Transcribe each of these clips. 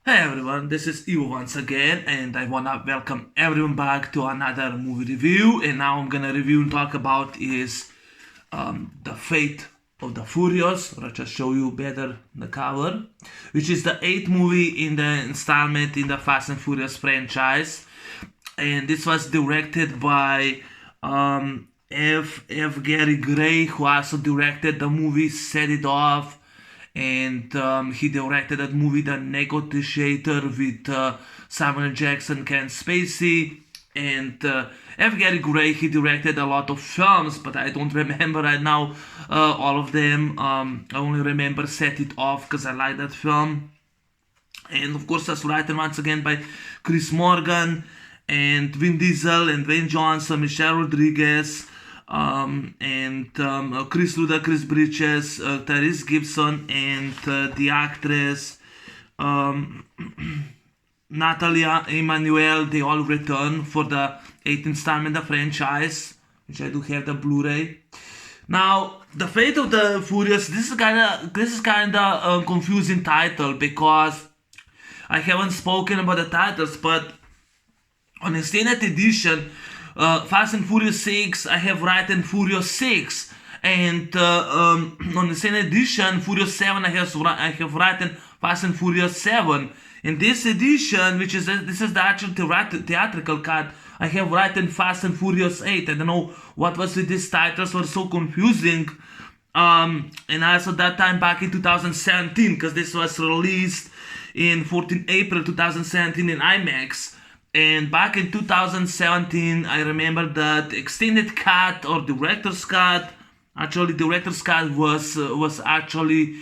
Hey everyone, this is Ivo once again, and I wanna welcome everyone back to another movie review. And now I'm gonna review and talk about is the Fate of the Furious. Or I'll just show you better the cover, which is the eighth movie in the installment in the Fast and Furious franchise, and this was directed by F. Gary Gray, who also directed the movie Set It Off, and he directed that movie The Negotiator with Samuel Jackson, Ken Spacey, and F. Gary Gray. He directed a lot of films, but I don't remember right now all of them. I only remember Set It Off because I like that film, and of course that's written once again by Chris Morgan and Vin Diesel and Dwayne Johnson, Michelle Rodriguez, and Chris Luda, Chris Bridges, Tyrus Gibson, and the actress um, Natalia Emmanuel. They all return for the 8th installment of the franchise, which I do have the Blu-ray. Now, the Fate of the Furious. This is kinda confusing title because I haven't spoken about the titles, but on the extended edition, Fast and Furious 6, I have written Furious 6. And on the extended edition, Furious 7, I have written Fast and Furious 7. In this edition, this is the actual theatrical cut, I have written Fast and Furious 8. I don't know what was with these titles, were so confusing. And also that time back in 2017, because this was released in 14 April 2017 in IMAX. And back in 2017, I remember that extended cut or director's cut. Actually, director's cut was actually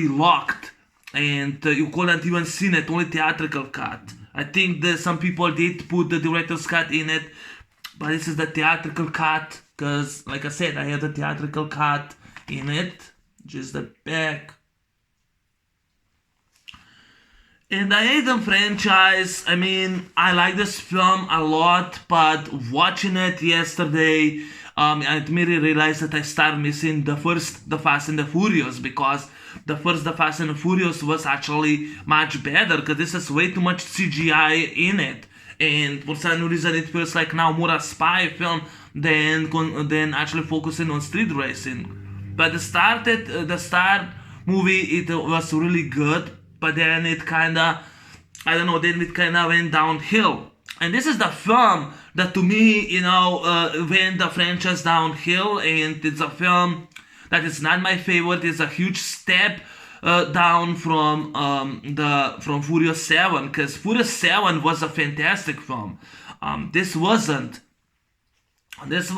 locked, and you couldn't even see it. Only theatrical cut. I think that some people did put the director's cut in it, but this is the theatrical cut because, like I said, I had the theatrical cut in it. Just the back. And the Aiden franchise, I mean, I like this film a lot, but watching it yesterday, I immediately realized that I started missing the Fast and the Furious, because the Fast and the Furious was actually much better, because this has way too much CGI in it. And for some reason, it feels like now more a spy film than actually focusing on street racing. But the start movie, it was really good, but then it kinda, I don't know, then it kinda went downhill. And this is the film that to me, went the franchise downhill, and it's a film that is not my favorite. It's a huge step down from Furious 7, because Furious 7 was a fantastic film. This wasn't. This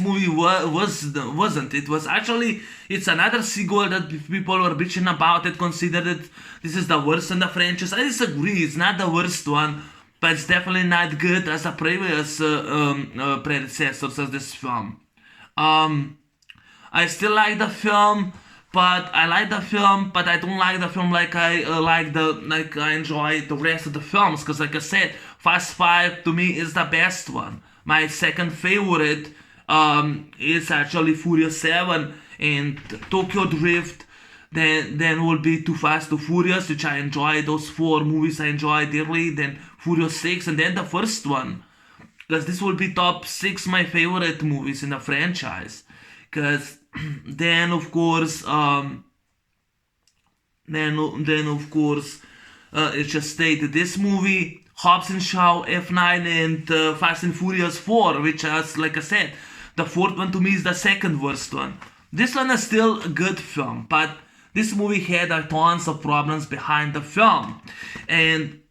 movie wasn't. It was actually, it's another sequel that people were bitching about it, considered it this is the worst in the franchise. I disagree. It's not the worst one, but it's definitely not good as the previous predecessors of this film. I still like the film, but I don't like the film like I enjoy the rest of the films. Because like I said, Fast 5 to me is the best one. My second favorite is actually Furious 7, and Tokyo Drift. Then will be Too Fast, Too Furious, which I enjoy. Those four movies I enjoy dearly. Then Furious 6, and then the first one. Because this will be top 6 my favorite movies in the franchise. Because then of course, it's just stated this movie, Hobbs and Shaw, F9, and Fast and Furious 4, which is, like I said, the fourth one to me is the second worst one. This one is still a good film, but this movie had tons of problems behind the film. And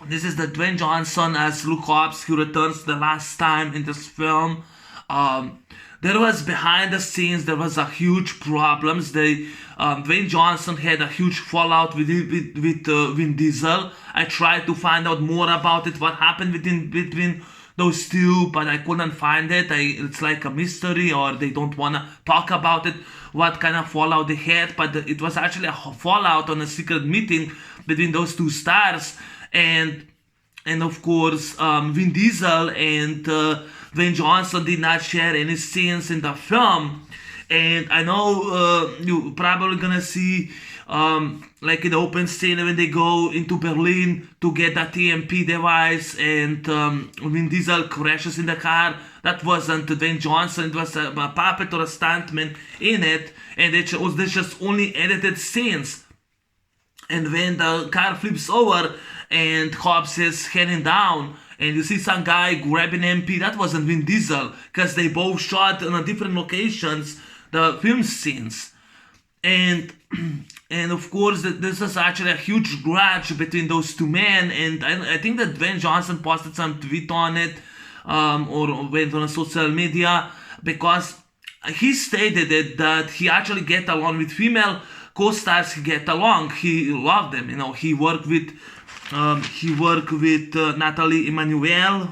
this is the Dwayne Johnson as Luke Hobbs, who returns the last time in this film. There was behind the scenes, there was a huge problems. Dwayne Johnson had a huge fallout with Vin Diesel. I tried to find out more about it, what happened between those two, but I couldn't find it. It's like a mystery, or they don't want to talk about it, what kind of fallout they had. But it was actually a fallout on a secret meeting between those two stars. And of course, Vin Diesel and Dwayne Johnson did not share any scenes in the film. And I know you probably gonna see like in the open scene when they go into Berlin to get that TMP device, and Vin Diesel crashes in the car. That wasn't Dwayne Johnson, it was a puppet or a stuntman in it, and it was just only edited scenes. And when the car flips over and Hobbs is heading down, and you see some guy grabbing MP, that wasn't Vin Diesel, because they both shot on different locations the film scenes. And and of course this is actually a huge grudge between those two men, and I think that Dwayne Johnson posted some tweet on it, or went on social media, because he stated it, that he actually get along with female co-stars. He get along, he loved them, he worked with Natalie Emmanuel.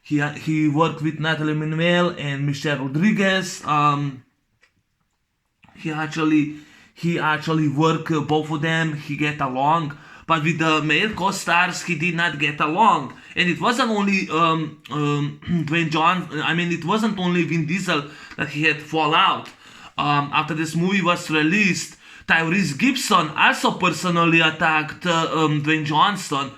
He worked with Natalie Emmanuel and Michelle Rodriguez. He actually worked both of them. He get along, but with the male co-stars he did not get along. And it wasn't only Dwayne Johnson. I mean, it wasn't only Vin Diesel that he had fallout. After this movie was released, Tyrus Gibson also personally attacked Dwayne Johnson.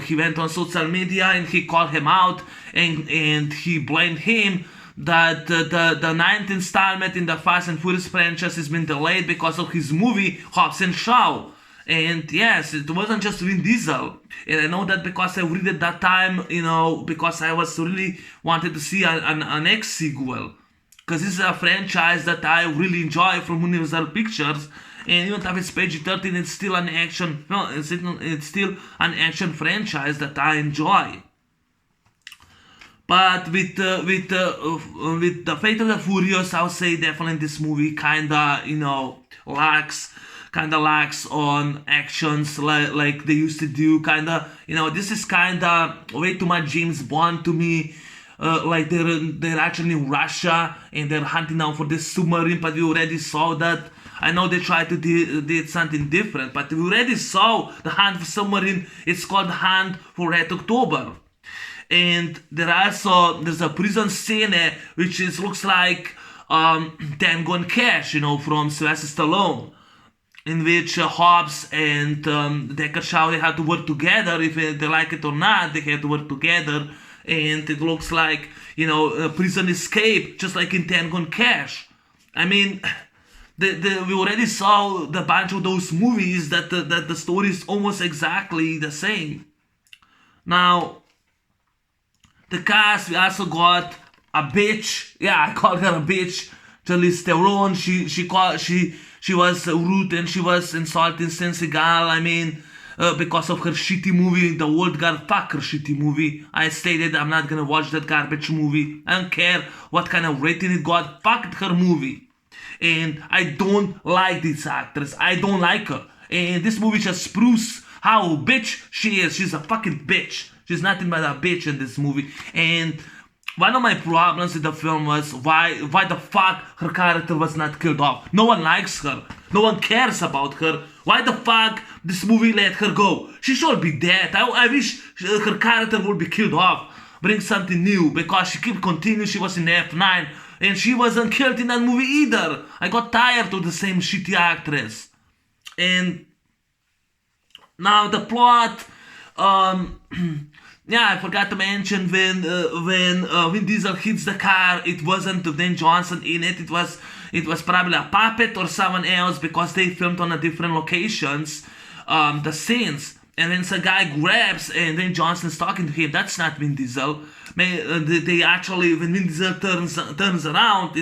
He went on social media and he called him out, and he blamed him that the ninth installment in the Fast and Furious franchise has been delayed because of his movie Hobbs and Shaw. And yes, it wasn't just Vin Diesel. And I know that because I read it that time, because I was really wanted to see an next sequel. Because this is a franchise that I really enjoy from Universal Pictures. And even if it's PG-13, it's still an action. No, it's still an action franchise that I enjoy. But with the Fate of the Furious, I would say definitely this movie kinda lacks on actions like they used to do. This is kinda way too much James Bond to me. Like they're actually in Russia and they're hunting down for this submarine, but we already saw that. I know they tried to did something different, but we already saw the hunt for submarine. It's called the Hunt for Red October. And there's a prison scene which looks like Tango and Cash, from Sylvester Stallone, in which Hobbs and Deckard Shaw, they had to work together. If they like it or not, they had to work together. And it looks like, a prison escape, just like in Tango and Cash. I mean, we already saw the bunch of those movies that the story is almost exactly the same. Now, the cast, we also got a bitch. Yeah, I called her a bitch. Charlize Theron. She was rude and she was insulting Segal. I mean, because of her shitty movie, The Old Guard. Fuck her shitty movie. I stated I'm not gonna watch that garbage movie. I don't care what kind of rating it got. Fuck her movie. And I don't like this actress. I don't like her. And this movie just proves how bitch she is. She's a fucking bitch. She's nothing but a bitch in this movie. And one of my problems with the film was why the fuck her character was not killed off. No one likes her. No one cares about her. Why the fuck this movie let her go? She should be dead. I wish her character would be killed off. Bring something new, because she kept continuing. She was in F9 and she wasn't killed in that movie either. I got tired of the same shitty actress. And now the plot, yeah, I forgot to mention when Vin Diesel hits the car, it wasn't Dwayne Johnson in it. It was probably a puppet or someone else, because they filmed on a different locations, the scenes. And when some guy grabs and Dwayne Johnson's talking to him, that's not Vin Diesel. They actually, when Vin Diesel turns around,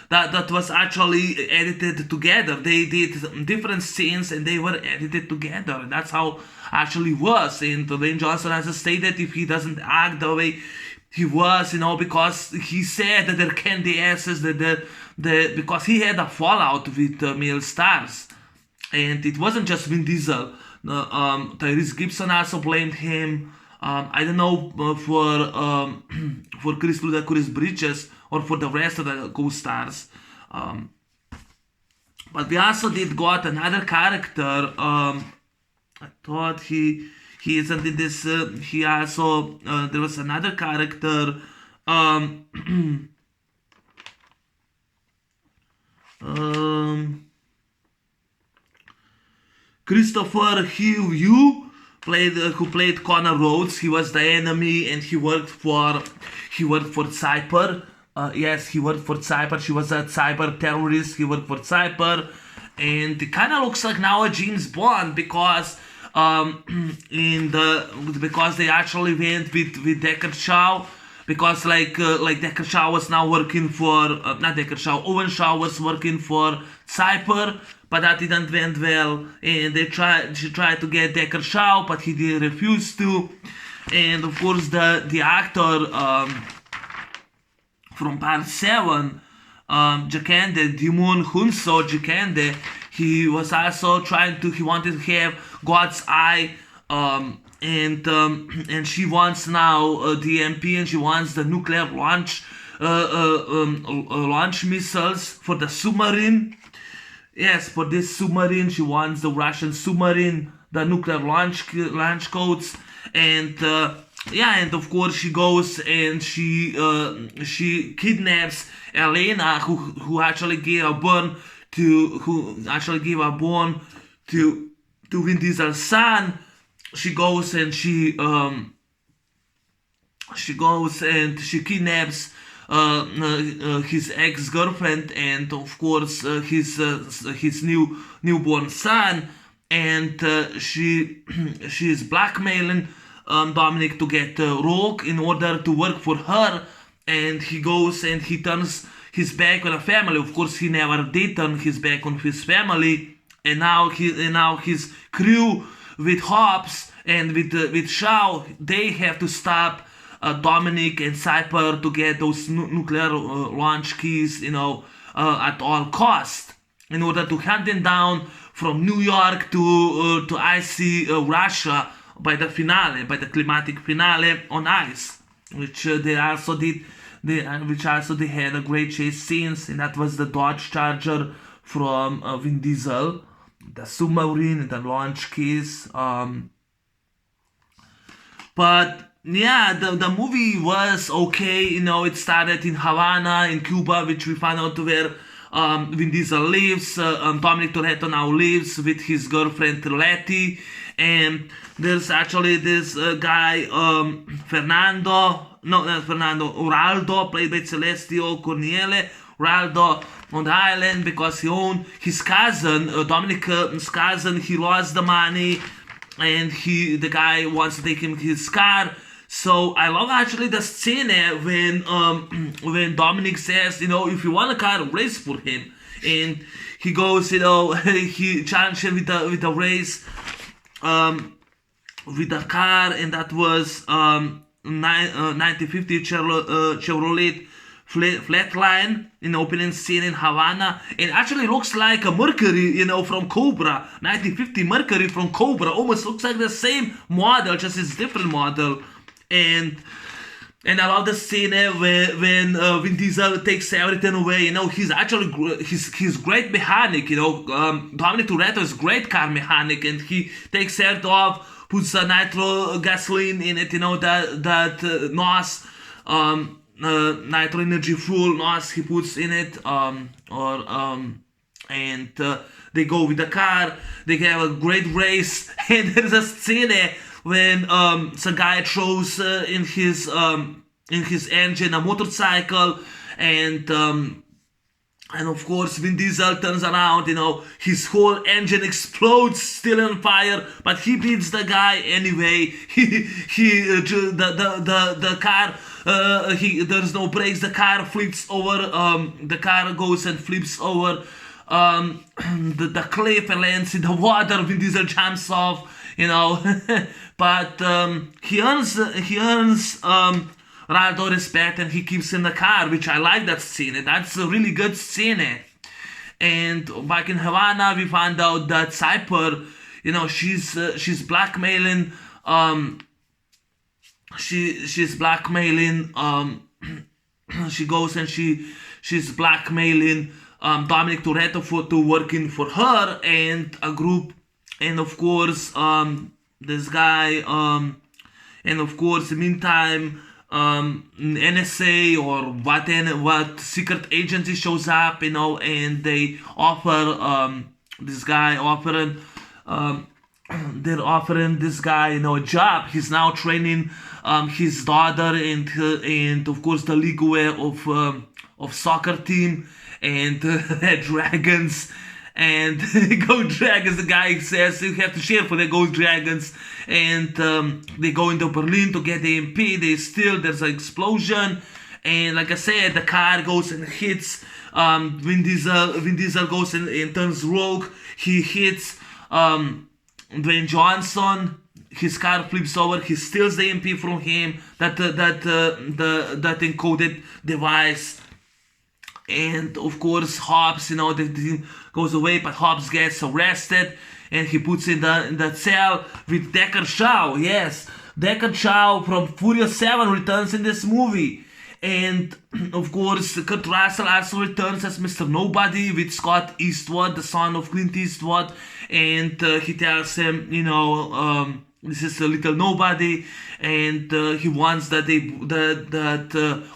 that was actually edited together. They did different scenes and they were edited together. That's how actually was. And Dwayne Johnson has stated if he doesn't act the way he was, because he said that they're candy asses, because he had a fallout with male stars. And it wasn't just Vin Diesel. Tyrus Gibson also blamed him. I don't know for Chris Ludacris Bridges or for the rest of the co-stars. But we also did got another character. I thought he isn't in this. He also there was another character. Um, Christopher Hugh who played Connor Rhodes. He was the enemy, and he worked for Cyber. Yes, he worked for Cyber. She was a cyber terrorist. He worked for Cyber, and it kind of looks like now a James Bond because because they actually went with Deckard Shaw. Because like Deckard Shaw was now working for not Deckard Shaw, Owen Shaw was working for Cyber, but that didn't went well, and she tried to get Deckard Shaw, but he did refuse to, and of course the actor from Part 7, Jakande, Dimon Hunso Jakande, he was also he wanted to have God's eye, and she wants now the MP, and she wants the nuclear launch missiles for the submarine. Yes, for this submarine, she wants the Russian submarine, the nuclear launch codes, and and of course she goes and she kidnaps Elena, who actually gave a born to Vin Diesel's son. She goes and she kidnaps his ex-girlfriend and of course his newborn son, and she is blackmailing Dominic to get Rogue in order to work for her, and he goes and he turns his back on the family. Of course, he never did turn his back on his family, and now his crew with Hobbs and with Shaw, they have to stop Dominic and Cyper to get those nuclear launch keys, at all cost, in order to hunt them down from New York to icy Russia by the climatic finale on ice, which they also did. They had a great chase scenes, and that was the Dodge Charger from Vin Diesel, the submarine and the launch keys. But yeah, the movie was okay. It started in Havana, in Cuba, which we found out where Vin Diesel lives. Dominic Toretto now lives with his girlfriend Letty, and there's actually this guy Uraldo, played by Celestio Corniele. Uraldo on the island because he owned his cousin, Dominic's cousin. He lost the money, and the guy wants to take him his car. So I love actually the scene when Dominic says, if you want a car, race for him, and he goes, he challenged him with the race, with the car, and that was 1950 Chevrolet Flatline in the opening scene in Havana. It actually looks like a Mercury, from Cobra. 1950 Mercury from Cobra almost looks like the same model, just it's different model. And I love the scene when Vin Diesel takes everything away. He's actually he's great mechanic. Dominic Toretto is great car mechanic, and he takes everything off, puts a nitro gasoline in it. That NOS, nitro energy fuel NOS he puts in it, and they go with the car. They have a great race, and there's a scene when some guy throws in his engine a motorcycle, and of course Vin Diesel turns around, his whole engine explodes, still on fire, but he beats the guy anyway. The car, there's no brakes, the car flips over, the car goes and flips over the cliff and lands in the water. Vin Diesel jumps off, but he earns Raldo respect, and he keeps in the car, which I like that scene. That's a really good scene. And back in Havana, we found out that Cyper, she's blackmailing. She's blackmailing. She goes and she's blackmailing Dominic Toretto to working for her and a group, and of course this guy, and of course in the meantime NSA or what secret agency shows up, and they offer this guy offering they're offering this guy a job. He's now training his daughter and of course the league aware of soccer team and dragons. And go Dragons, the guy says you have to cheer for the Go Dragons. And they go into Berlin to get the MP. There's an explosion. And like I said, the car goes and hits Vin Diesel. Vin Diesel goes and turns rogue. He hits Dwayne Johnson. His car flips over. He steals the MP from him. That encoded device. And of course Hobbs, the team goes away, but Hobbs gets arrested and he puts in the cell with Deckard Shaw. Yes, Deckard Shaw from Furious 7 returns in this movie. And of course Kurt Russell also returns as Mr. Nobody with Scott Eastwood, the son of Clint Eastwood. And he tells him, this is a little nobody, and he wants that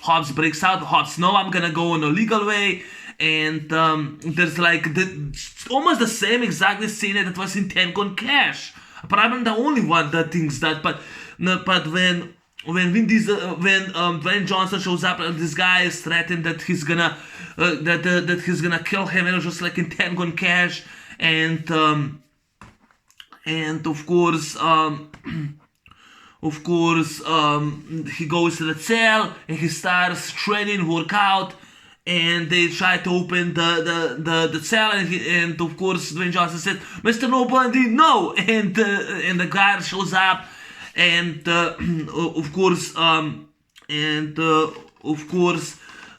Hobbs breaks out. Hobbs, no, I'm gonna go in a legal way. And there's like almost the same exactly scene that was in Tango and Cash. But I'm the only one that thinks that. But when Vin Diesel, when Dwayne Johnson shows up, this guy is threatened that he's gonna that he's gonna kill him, just like in Tango and Cash. And of course, he goes to the cell and he starts training, workout, and they try to open the cell, and of course Dwayne Johnson said, "Mr. Nobody, no!" And the guard shows up, and of course,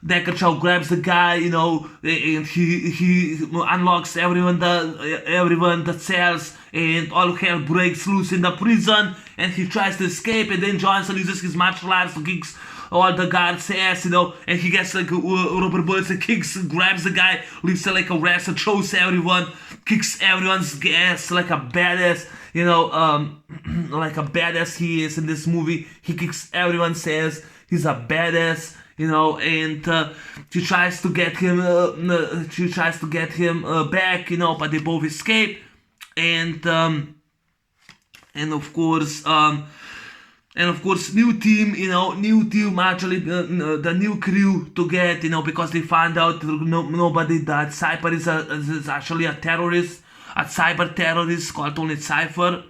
Deckard Shaw grabs the guy, and he unlocks everyone the cells, and all hell breaks loose in the prison, and he tries to escape, and then Johnson uses his martial arts to kick all the guards' ass, and he gets like rubber bullets and grabs the guy, leaves it like a wrestler, throws everyone, kicks everyone's ass like a badass, like a badass he is in this movie. He kicks everyone's ass. He's a badass. And she tries to get him back, but they both escape, and of course, new team actually, the new crew to get, because they found out nobody that Cypher is actually a terrorist, a cyber terrorist called Tony Cypher.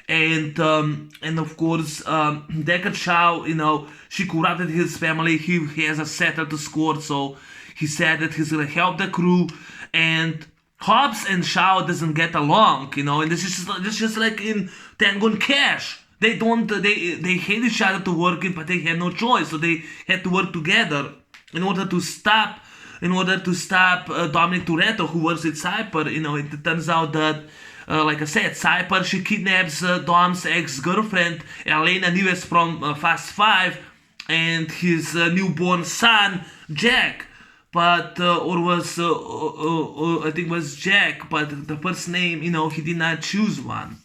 And of course, Deckard Shaw, she corrupted his family. He has a setter to score, so he said that he's gonna help the crew. And Hobbs and Shaw doesn't get along, and this is just like in Tango and Cash. They hate each other to work in, but they had no choice, so they had to work together in order to stop Dominic Toretto, who works with Cypher. It turns out that, like I said, Cypher, she kidnaps Dom's ex-girlfriend, Elena Nieves from Fast 5, and his newborn son, Jack. But, I think it was Jack, but the first name, he did not choose one.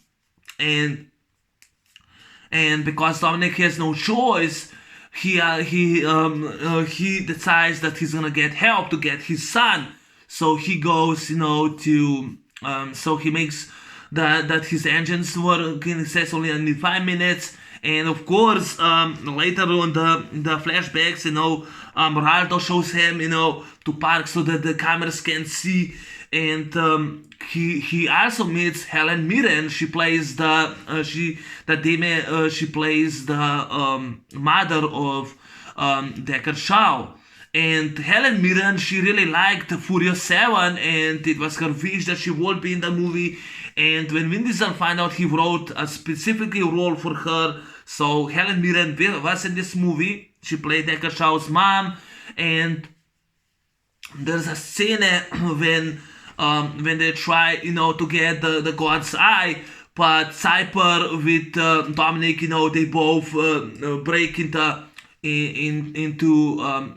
And because Dominic has no choice, he decides that he's gonna get help to get his son. So he goes, so he makes that his engines work. He says only need 5 minutes. And of course, later on the flashbacks, Moraldo shows him, to park so that the cameras can see. And he also meets Helen Mirren. She plays the mother of Deckard Shaw. And Helen Mirren, she really liked Furious 7, and it was her wish that she would be in the movie. And when Vin Diesel found out, he wrote a specific role for her. So Helen Mirren was in this movie. She played Deckard Shaw's mom. And there's a scene when they try, to get the God's Eye, but Cypher with Dominic, they both break into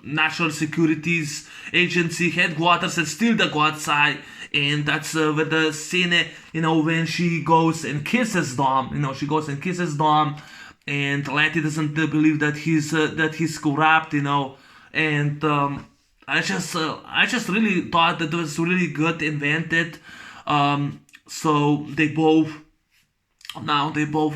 National Security's agency headquarters and steal the God's Eye. And that's where the scene, when she goes and kisses Dom. She goes and kisses Dom. and Letty doesn't believe that he's corrupt, and I just really thought that it was really good invented. So they both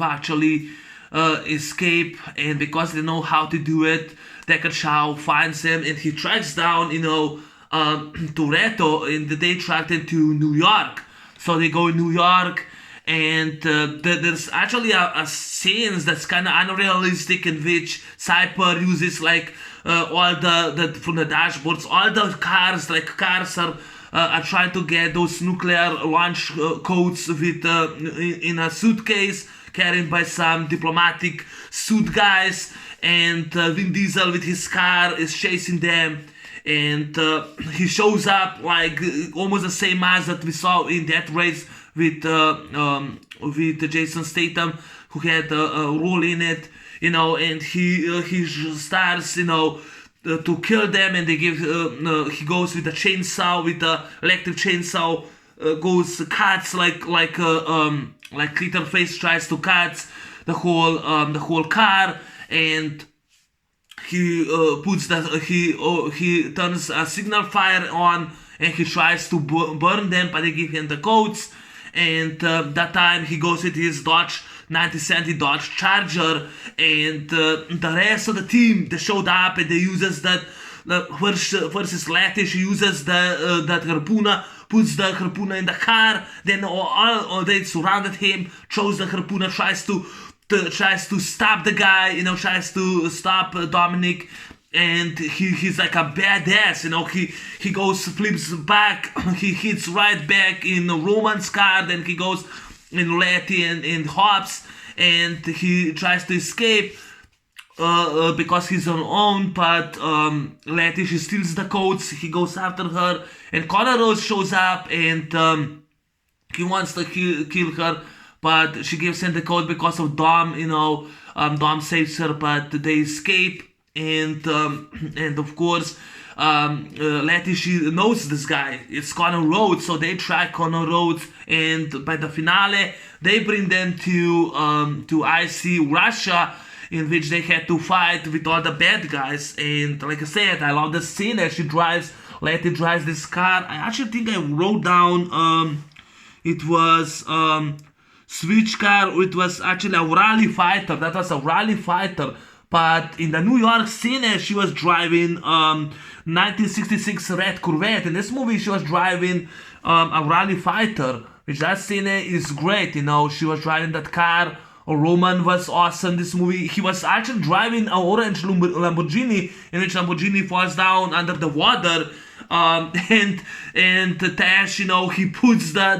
actually escape, and because they know how to do it, Deckard Shaw finds him and he tracks down, Toretto, and they tracked him to New York. So they go in New York, and there's actually a scene that's kind of unrealistic in which Cyper uses like all the from the dashboards, all the cars are trying to get those nuclear launch codes with in a suitcase carried by some diplomatic suit guys, and Vin Diesel with his car is chasing them, and he shows up like almost the same as that we saw in that race with Jason Statham, who had a role in it, and he starts, to kill them, and they give he goes with a chainsaw, with the electric chainsaw, cuts like Leatherface tries to cut the whole car, and he he turns a signal fire on, and he tries to burn them, but they give him the codes, and that time he goes with his 1970 Dodge Charger, and the rest of the team, they showed up, and they uses that versus Letty. She uses that harpoona, puts the harpoona in the car, then all they surrounded him, throws the harpoona, tries to stop the guy, tries to stop Dominic, and he's like a badass, he goes, flips back, he hits right back in Roman's car, then he goes in Letty and Hobbs, and he tries to escape because he's on own, but Letty, she steals the codes, he goes after her, and Connor Rose shows up, and he wants to kill her, but she gives him the code because of Dom, Dom saves her, but they escape, and of course, Letty, she knows this guy, it's Connor Rhodes, so they track Connor Rhodes, and by the finale, they bring them to IC Russia, in which they had to fight with all the bad guys, and like I said, I love the scene that Letty drives this car. I actually think I wrote down, it was, switch car, it was actually a rally fighter, that was a rally fighter, but in the New York scene, she was driving 1966 red Corvette. In this movie, she was driving a rally fighter, which that scene is great, she was driving that car. Roman was awesome this movie. He was actually driving an orange Lamborghini, in which Lamborghini falls down under the water, and Tash, he puts the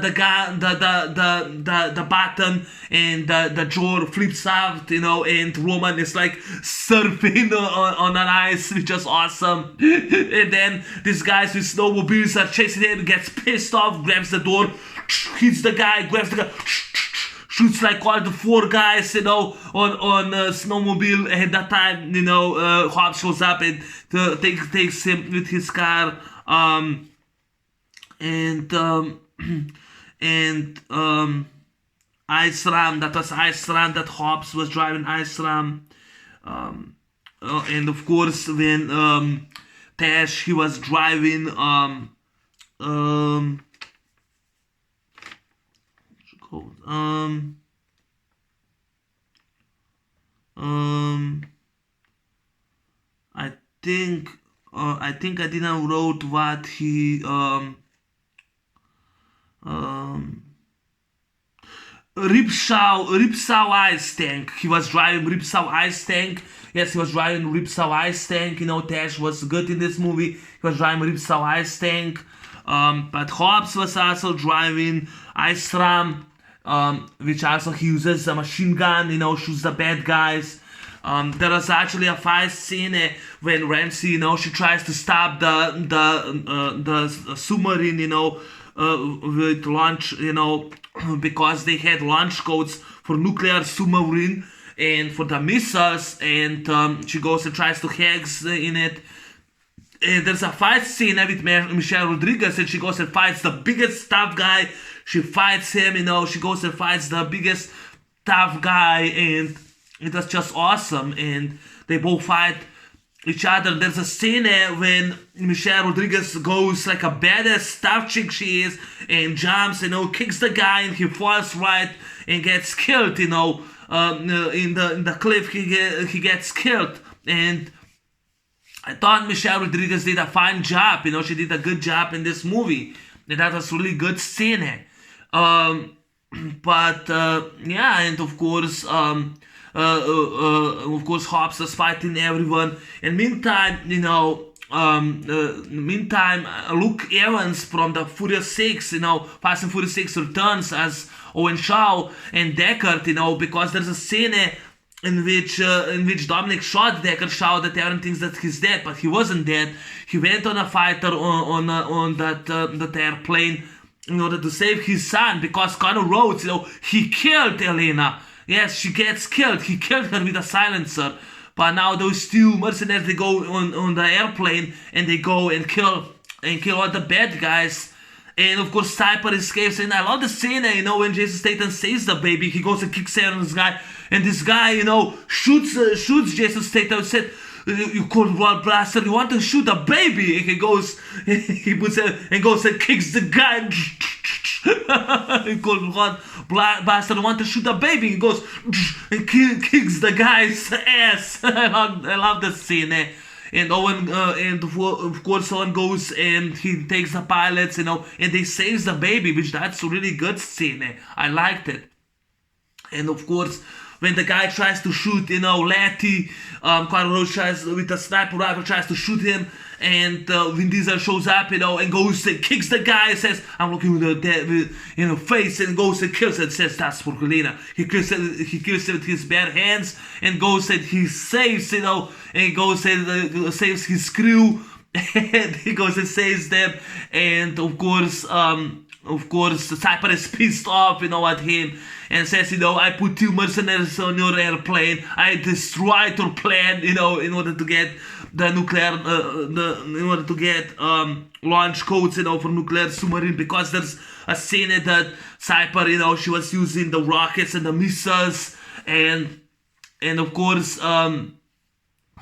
button, and the door flips out, and Roman is like surfing on an ice, which is awesome. And then these guys with snowmobiles are chasing him, gets pissed off, grabs the door, hits the guy, grabs the guy, shoots like all the four guys, on snowmobile. At that time, Hobbs shows up and takes him with his car, Ice Ram. That was Ice Ram. That Hobbs was driving Ice Ram, and of course when Tash, he was driving I think I didn't wrote what he Ripsaw Ice Tank. He was driving Ripsaw Ice Tank. Yes, he was driving Ripsaw Ice Tank. Tash was good in this movie. He was driving Ripsaw Ice Tank. But Hobbs was also driving Ice Ram, which also he uses a machine gun, shoots the bad guys. There was actually a fight scene when Ramsey, she tries to stop the submarine, with launch, because they had launch codes for nuclear submarine and for the missiles, and she goes and tries to hacks in it. And there's a fight scene with Michelle Rodriguez, and she goes and fights the biggest tough guy. She fights him, she goes and fights the biggest tough guy, and it was just awesome, and they both fight each other. There's a scene when Michelle Rodriguez goes like a badass tough chick she is, and jumps, kicks the guy, and he falls right and gets killed. In the cliff, he gets killed, and I thought Michelle Rodriguez did a fine job. She did a good job in this movie, and that was really good scene. But and of course, Hobbs was fighting everyone. And meantime, Luke Evans from the Furious Six, Fast and Furious 6 returns as Owen Shaw and Deckard, because there's a scene in which Dominic shot Deckard Shaw that everyone thinks that he's dead, but he wasn't dead. He went on a fighter on that airplane in order to save his son, because Connor Rhodes, he killed Elena. Yes, she gets killed. He killed her with a silencer. But now those two mercenaries, they go on the airplane and they go and kill all the bad guys. And of course, Cypher escapes. And I love the scene, when Jason Statham saves the baby, he goes and kicks out on this guy, and this guy, shoots Jason Statham and said, "You cold blood blaster, you want to shoot a baby?" And he goes and kicks the guy. You cold blood bastard, you want to shoot a baby? He goes and kicks the guy's ass. I love the scene. And Owen, and of course, Owen goes and he takes the pilots, and they saves the baby, which that's a really good scene. I liked it. And of course, when the guy tries to shoot, Letty, Carl Rose tries with a sniper rifle, tries to shoot him, and Vin Diesel shows up, and goes and kicks the guy and says, "I'm looking with the face," and goes and kills it, and says, "That's for Helena." He kills it with his bare hands, and goes and he saves, and he goes and saves his crew, and he goes and saves them, and of course, Cypher is pissed off, at him, and says, "I put 2 mercenaries on your airplane. I destroyed your plan, in order to get the nuclear, in order to get launch codes, for nuclear submarine." Because there's a scene that Cypher, she was using the rockets and the missiles, and of course,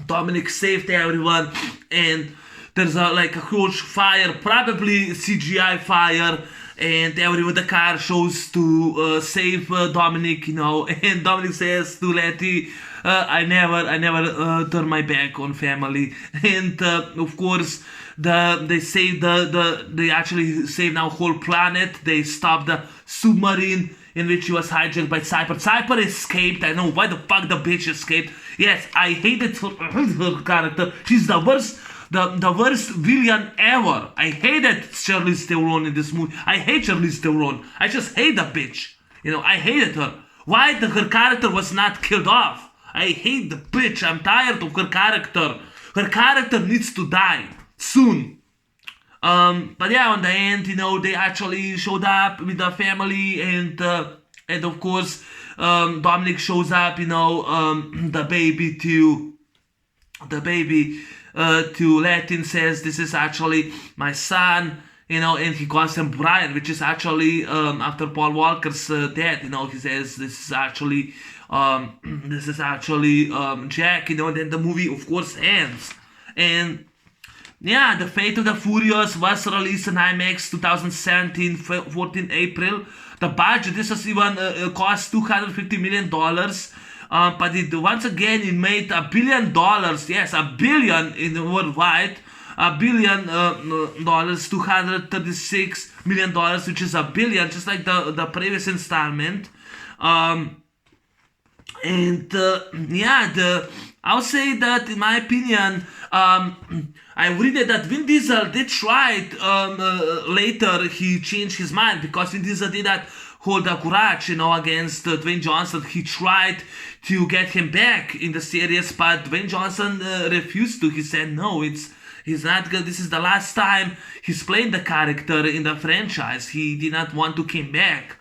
Dominic saved everyone, and there's a huge fire, probably CGI fire. And everyone, the car shows to save Dominic, and Dominic says to Letty, I never turn my back on family. And of course, they actually saved now whole planet. They stopped the submarine in which he was hijacked by Cypher. Cypher escaped. I know why the fuck the bitch escaped. Yes, I hated her character. She's the worst. The worst villain ever. I hated Charlize Theron in this movie. I hate Charlize Theron. I just hate the bitch. I hated her. Why her character was not killed off? I hate the bitch. I'm tired of her character. Her character needs to die soon. But yeah, on the end, they actually showed up with the family, and of course, Dominic shows up, the baby to Latin, says, "This is actually my son," and he calls him Brian, which is actually after Paul Walker's death. He says, "This is actually Jack," and then the movie of course ends. And yeah, The Fate of the Furious was released in IMAX 2017, 14 April. The budget, this was even cost $250 million. But it made $1 billion. Yes, $1 billion in worldwide. $1 billion, $236 million, which is $1 billion, just like the previous installment. I'll say that in my opinion, I read that Vin Diesel did try it. Later he changed his mind, because Vin Diesel did that hold the courage, against Dwayne Johnson. He tried to get him back in the series, but Dwayne Johnson refused to. He said no, he's not good. This is the last time he's playing the character in the franchise. He did not want to come back.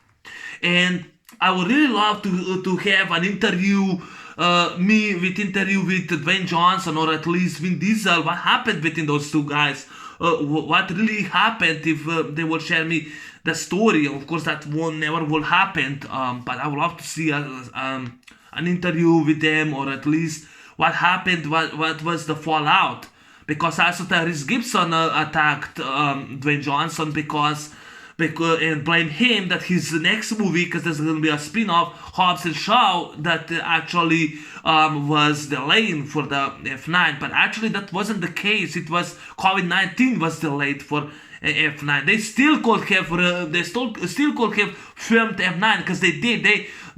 And I would really love to have an interview, interview with Dwayne Johnson, or at least Vin Diesel. What happened between those two guys? What really happened? If they will share me the story. Of course, that never will happen. But I would love to see an interview with them, or at least what happened, what was the fallout. Because also Tyrus Gibson attacked Dwayne Johnson because and blame him that his next movie, because there's going to be a spin-off, Hobbs and Shaw, that actually was delayed for the F9. But actually that wasn't the case. It was COVID-19 was delayed for F9. They still could have still could have filmed F9, because they did.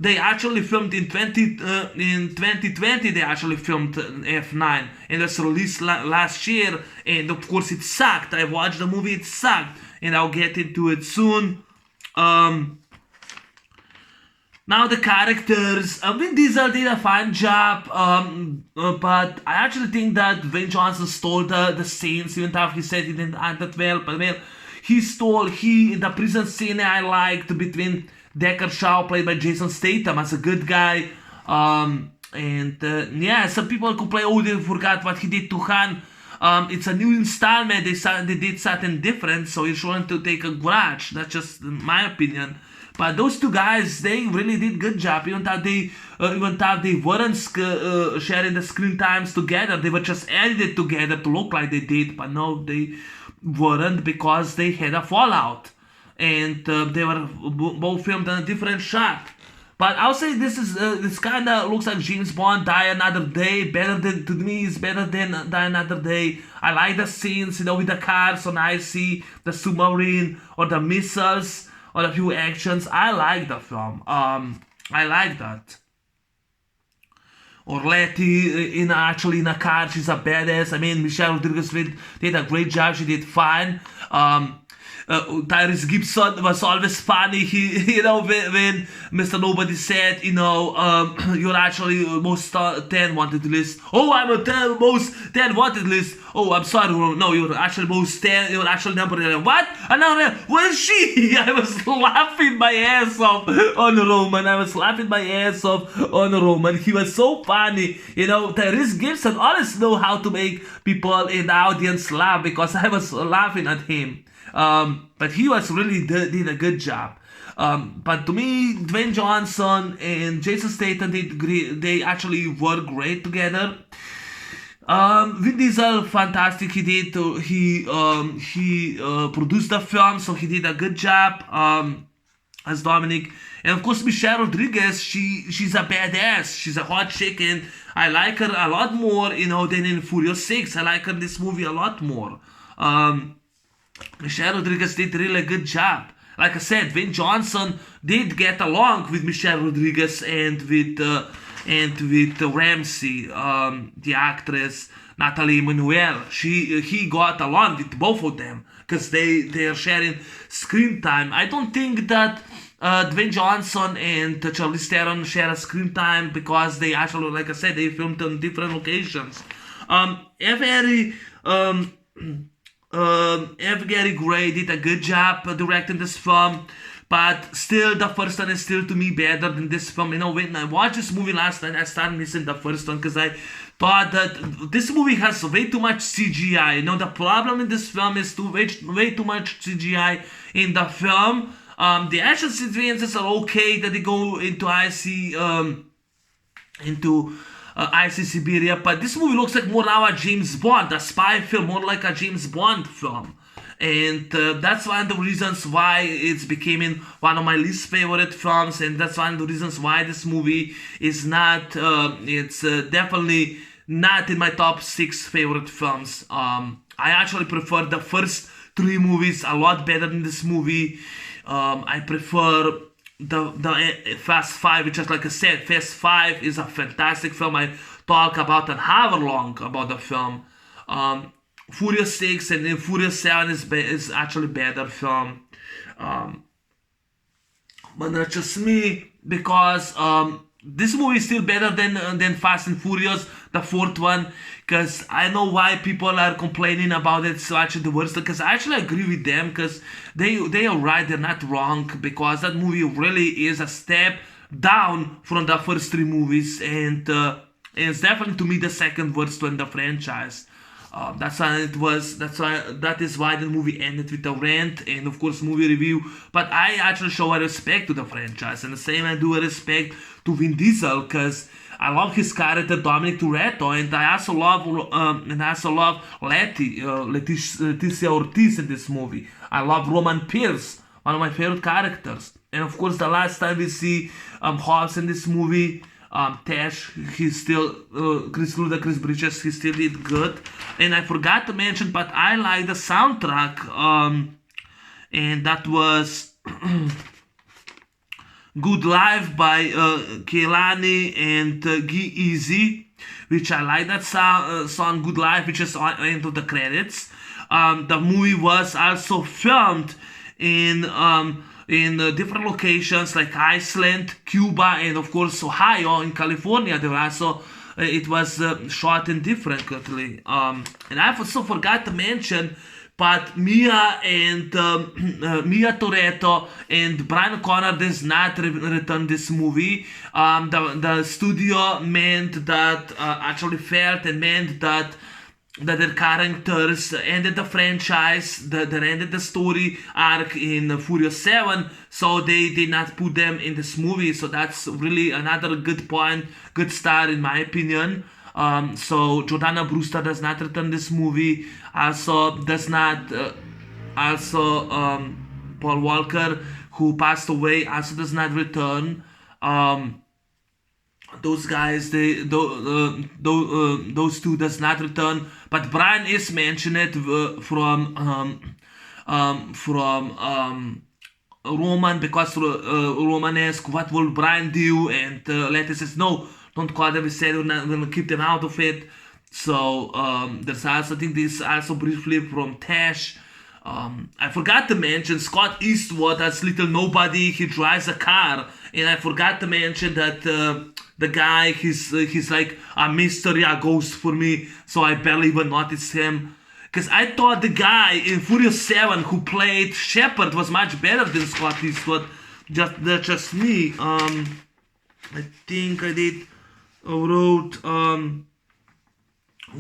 They actually filmed in 2020. They actually filmed F9, and it was released last year. And of course it sucked. I watched the movie. It sucked, and I'll get into it soon. Now the characters, Vin Diesel did a fine job, but I actually think that Dwayne Johnson stole the scenes, even though he said he didn't act that well. But well, the prison scene I liked between Deckard Shaw, played by Jason Statham, as a good guy. Yeah, some people complain, oh, they forgot what he did to Han. It's a new installment. They did something different, so you shouldn't to take a grudge. That's just my opinion. But those two guys, they really did good job. Even though they weren't sharing the screen times together, they were just edited together to look like they did. But no, they weren't, because they had a fallout, and they were both filmed on a different shot. But I'll say this kind of looks like James Bond Die Another Day. To me, it's better than Die Another Day. I like the scenes, with the cars on icy, the submarine, or the missiles, or a few actions. I like the film. I like that. Orletti in a car, she's a badass. I mean, Michelle Rodriguez did a great job. She did fine. Tyrus Gibson was always funny. He, when Mr. Nobody said, you're actually most 10 wanted list. Oh, I'm a most 10 wanted list. Oh, I'm sorry. No, you're actually most 10. You're actually number 11. What? Another? Where is she? I was laughing my ass off on Roman. He was so funny. Tyrus Gibson always know how to make people in the audience laugh, because I was laughing at him. But he was really did a good job. But to me, Dwayne Johnson and Jason Statham they actually work great together. Vin Diesel, fantastic. He produced the film, so he did a good job as Dominic. And of course, Michelle Rodriguez, she's a badass. She's a hot chick, and I like her a lot more, than in Furious 6. I like her in this movie a lot more. Michelle Rodriguez did really a good job. Like I said, Dwayne Johnson did get along with Michelle Rodriguez and with Ramsey, the actress Natalie Emmanuel. He got along with both of them, because they are sharing screen time. I don't think that Dwayne Johnson and Charlize Theron share a screen time, because they actually, like I said, they filmed on different locations. F. Gary Gray did a good job directing this film, but still the first one is still to me better than this film. When I watched this movie last night, I started missing the first one, because I thought that this movie has way too much CGI. The problem in this film is way too much CGI in the film. The action sequences are okay, that they go into icy Siberia, but this movie looks like more now a James Bond, a spy film, more like a James Bond film. And that's one of the reasons why it's becoming one of my least favorite films, and that's one of the reasons why this movie is not, it's definitely not in my top 6 favorite films. I actually prefer the first 3 movies a lot better than this movie. I prefer the Fast 5, which is, like I said, Fast 5 is a fantastic film. I talk about an hour long about the film. Furious 6 and then Furious 7 is actually better film. But that's just me, because this movie is still better than Fast and Furious, the 4th one, because I know why people are complaining about it. So actually the worst, because I actually agree with them, because they are right, they're not wrong, because that movie really is a step down from the first 3 movies, and it's definitely to me the second worst one in the franchise. That's why it was. That is why the movie ended with a rant and of course movie review. But I actually show a respect to the franchise, and the same I do a respect to Vin Diesel because I love his character Dominic Toretto, and I also love Leticia Ortiz in this movie. I love Roman Pierce, one of my favorite characters, and of course the last time we see Hobbs in this movie. Tash, he's still Chris Bridges, he still did good, and I forgot to mention, but I like the soundtrack, and that was Good Life by Kehlani and G-Eazy, which I like that song Good Life, which is into the credits. The movie was also filmed in different locations like Iceland, Cuba, and of course Ohio in California. There were also it was shot in differently. And I also forgot to mention, but Mia Toretto and Brian O'Connor does not return this movie. The studio meant that actually felt and meant that their characters ended the franchise, that ended the story arc in Furious 7, so they did not put them in this movie. So that's really another good point, good start in my opinion. So Jordana Brewster does not return this movie. Also does not. Paul Walker, who passed away, also does not return. Those guys, those two does not return, but Brian is mentioned from Roman, because Roman asks what will Brian do, and Letty says no, don't call them. We said we're gonna keep them out of it. So there's also, I think this also briefly from Tash. I forgot to mention Scott Eastwood as Little Nobody. He drives a car, and I forgot to mention that the guy, he's like a mystery, a ghost for me, so I barely even noticed him. Because I thought the guy in Furious 7 who played Shepard was much better than Scott Eastwood. That's just me. I think I wrote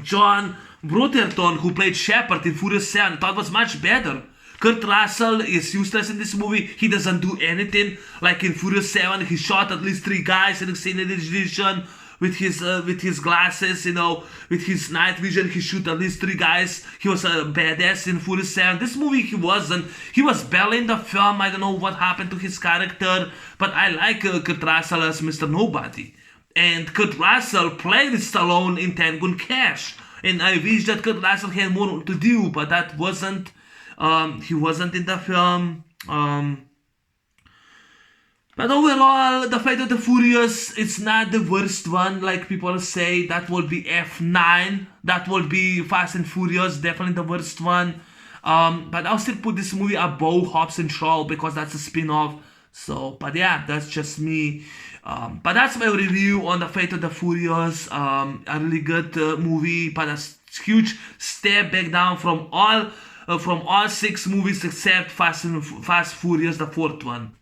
John Brotherton, who played Shepard in Furious 7, thought was much better. Kurt Russell is useless in this movie. He doesn't do anything. Like in Furious 7, he shot at least 3 guys in the extended edition with his glasses, with his night vision. He shoot at least 3 guys. He was a badass in Furious 7. This movie he wasn't. He was barely in the film. I don't know what happened to his character, but I like Kurt Russell as Mr. Nobody. And Kurt Russell played Stallone in Tango and Cash. And I wish that Kurt Russell had more to do, but that wasn't. He wasn't in the film. But overall, The Fate of the Furious, it's not the worst one, like people say. That would be F9. That would be Fast and Furious, definitely the worst one. But I'll still put this movie above Hobbs and Shaw because that's a spin-off. So, but yeah, that's just me. But that's my review on The Fate of the Furious. A really good movie, but a huge step back down from all 6 movies except Fast Furious, the 4th one.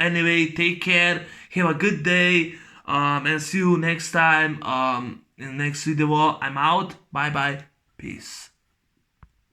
Anyway, take care, have a good day, and see you next time in the next video. I'm out. Bye bye, peace.